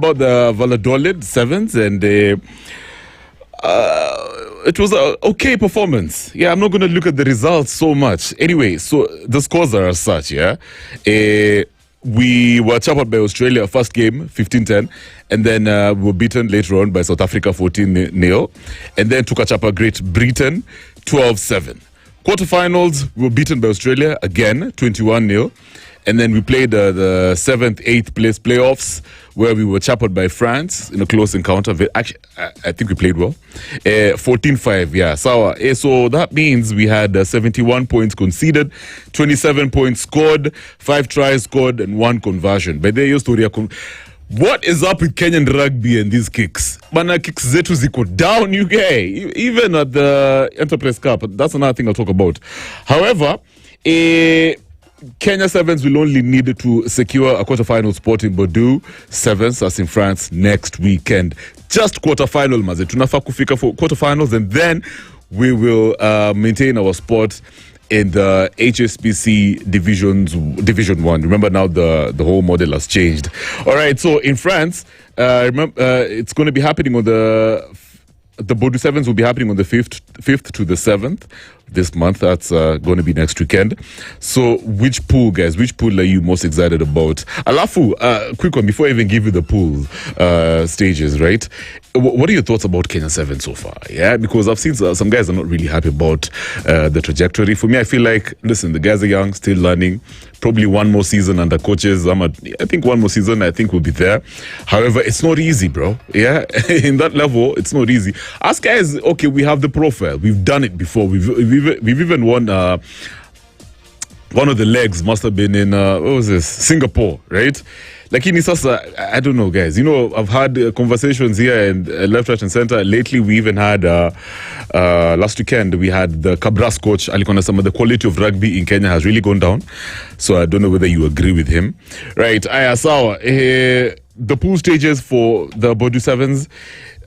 about the Valladolid Sevens, and it was an okay performance. Yeah, I'm not going to look at the results so much. Anyway, so the scores are as such, yeah. We were chopped out by Australia, first game, 15-10. And then we were beaten later on by South Africa, 14-0. And then took a chapa Great Britain, 12-7. Quarterfinals, we were beaten by Australia, again, 21-0. And then we played the 7th, 8th place playoffs, where we were chopped by France in a close encounter. Actually, I think we played well. 14-5, yeah. So that means we had 71 points conceded, 27 points scored, 5 tries scored, and 1 conversion. By the way, what is up with Kenyan rugby and these kicks? Bana kicks zetu ziko down, UK. Even at the Enterprise Cup. That's another thing I'll talk about. However, Kenya Sevens will only need to secure a quarterfinal spot in Bordeaux Sevens, as in France, next weekend. Just quarterfinal, maze. Tunafaa kufika for quarterfinals, and then we will maintain our spot in the HSBC Division 1. Remember now the whole model has changed. All right, so in France, it's going to be happening on the Bordeaux Sevens will be happening on the 5th to the 7th this month. That's going to be next weekend. So which pool, guys? Which pool are you most excited about? Alafu, quick one before I even give you the pool stages, right? What are your thoughts about Kenya 7 so far? Yeah, because I've seen some guys are not really happy about the trajectory. For me, I feel like, listen, the guys are young, still learning. Probably one more season under coaches. I think one more season, I think we'll be there. However, it's not easy, bro. Yeah, in that level, it's not easy. Us guys, okay, we have the profile. We've done it before. We've even won. One of the legs must have been in Singapore, right? Lakini sasa, I don't know, guys. You know, I've had conversations here and left, right, and center. Lately, we even had last weekend we had the Cabras coach alikuwa anasema the quality of rugby in Kenya has really gone down. So I don't know whether you agree with him, right? Aya sawa. The pool stages for the Bordeaux Sevens.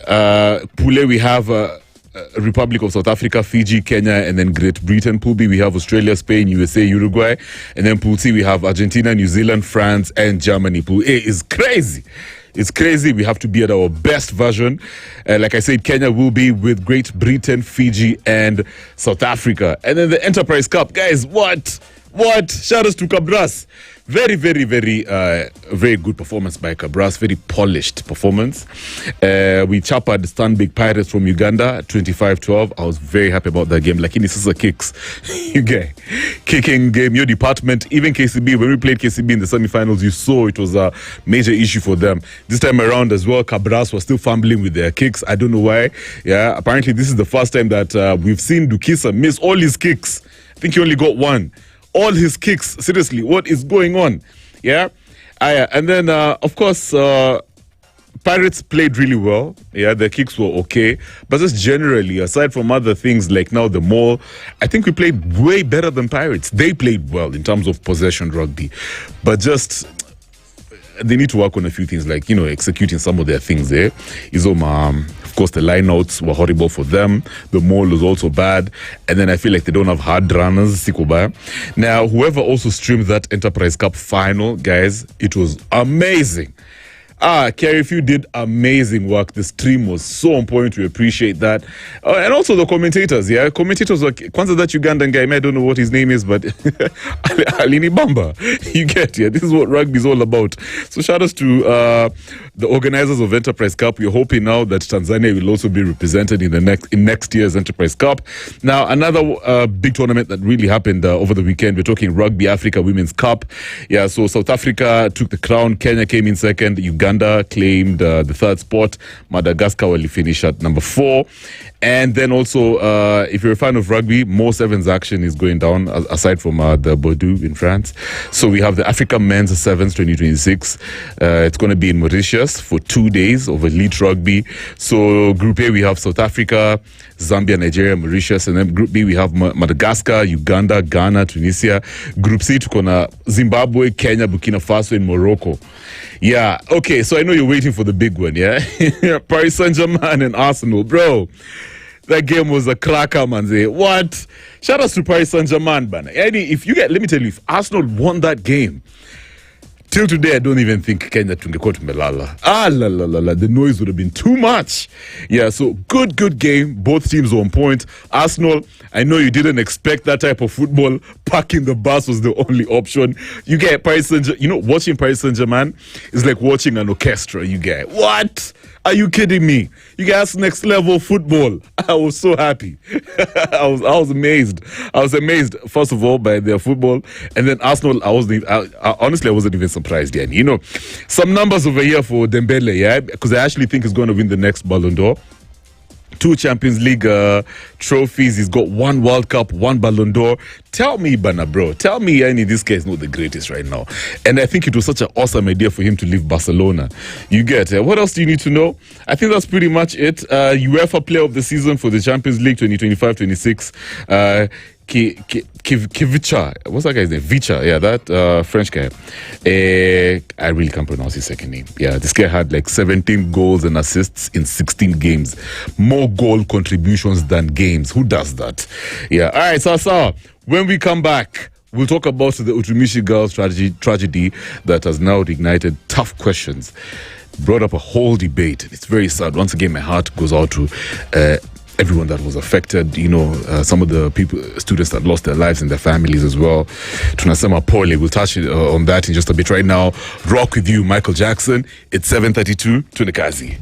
Pool A, we have Republic of South Africa, Fiji, Kenya, and then Great Britain. Pool B, we have Australia, Spain, USA, Uruguay. And then Pool C, we have Argentina, New Zealand, France, and Germany. Pool A is crazy. It's crazy. We have to be at our best version. Like I said, Kenya will be with Great Britain, Fiji, and South Africa. And then the Enterprise Cup. Guys, what? Shout out to Cabras. Very, very, very, very good performance by Cabras. Very polished performance. We chopped the Stanbic Pirates from Uganda, 25-12. I was very happy about that game. Lakini sasa kicks. You get kicking game, your department. Even KCB, when we played KCB in the semifinals, you saw it was a major issue for them. This time around as well, Cabras was still fumbling with their kicks. I don't know why. Yeah, apparently this is the first time that we've seen Dukisa miss all his kicks. I think he only got one. All his kicks, seriously, what is going on? Yeah, and then of course Pirates played really well. Yeah, their kicks were okay, but just generally, aside from other things like now the maul, I think we played way better than Pirates. They played well in terms of possession rugby, but just they need to work on a few things, like, you know, executing some of their things there. Of course, the lineouts were horrible for them. The maul was also bad. And then I feel like they don't have hard runners. Sikubaya. Now, whoever also streamed that Enterprise Cup final, guys, it was amazing. Kerry, if you did amazing work. The stream was so on point. We appreciate that. And also the commentators, yeah? Commentators were, kwanza that Ugandan guy, I don't know what his name is, but Alini Bamba. You get, yeah? This is what rugby is all about. So shout out to the organizers of Enterprise Cup. We're hoping now that Tanzania will also be represented in next year's Enterprise Cup. Now, another big tournament that really happened over the weekend, we're talking Rugby Africa Women's Cup. Yeah, so South Africa took the crown. Kenya came in second. Uganda claimed the third spot. Madagascar will finish at number 4. And then also, if you're a fan of rugby, more Sevens action is going down, aside from the Bordeaux in France. So we have the Africa Men's Sevens 2026. It's going to be in Mauritius for 2 days of elite rugby. So Group A, we have South Africa, Zambia, Nigeria, Mauritius. And then Group B, we have Madagascar, Uganda, Ghana, Tunisia. Group C, tukona Zimbabwe, Kenya, Burkina Faso, and Morocco. Yeah, okay, so I know you're waiting for the big one, yeah? Paris Saint-Germain and Arsenal, bro. That game was a cracker, man. What? Shout out to Paris Saint-Germain, man. Let me tell you, if Arsenal won that game, till today, I don't even think Kenya tungekuwa tumelala. The noise would have been too much. Yeah, so good game. Both teams were on point. Arsenal, I know you didn't expect that type of football. Parking the bus was the only option. You get Paris Saint-Germain, watching Paris Saint-Germain is like watching an orchestra. You get, what? Are you kidding me? You guys, next level football. I was so happy. I was amazed. I was amazed, first of all, by their football. And then Arsenal, honestly, I wasn't even surprised yet. You know, some numbers over here for Dembele, yeah? Because I actually think he's going to win the next Ballon d'Or. 2 Champions League trophies. He's got 1 World Cup, 1 Ballon d'Or. Tell me, Bana, bro. Tell me, this guy is not the greatest right now. And I think it was such an awesome idea for him to leave Barcelona. You get it. What else do you need to know? I think that's pretty much it. UEFA Player of the Season for the Champions League 2025-26. Kivicha, what's that guy's name? Vicha, yeah, that French guy. I really can't pronounce his second name. Yeah, this guy had like 17 goals and assists in 16 games. More goal contributions than games. Who does that? Yeah, all right, so when we come back, we'll talk about the Utumishi girls tragedy that has now ignited tough questions. Brought up a whole debate. It's very sad. Once again, my heart goes out to everyone that was affected, some of the students that lost their lives and their families as well. Tunasema pole. We'll touch on that in just a bit. Right now, rock with you, Michael Jackson. It's 7:32. Tunakazi.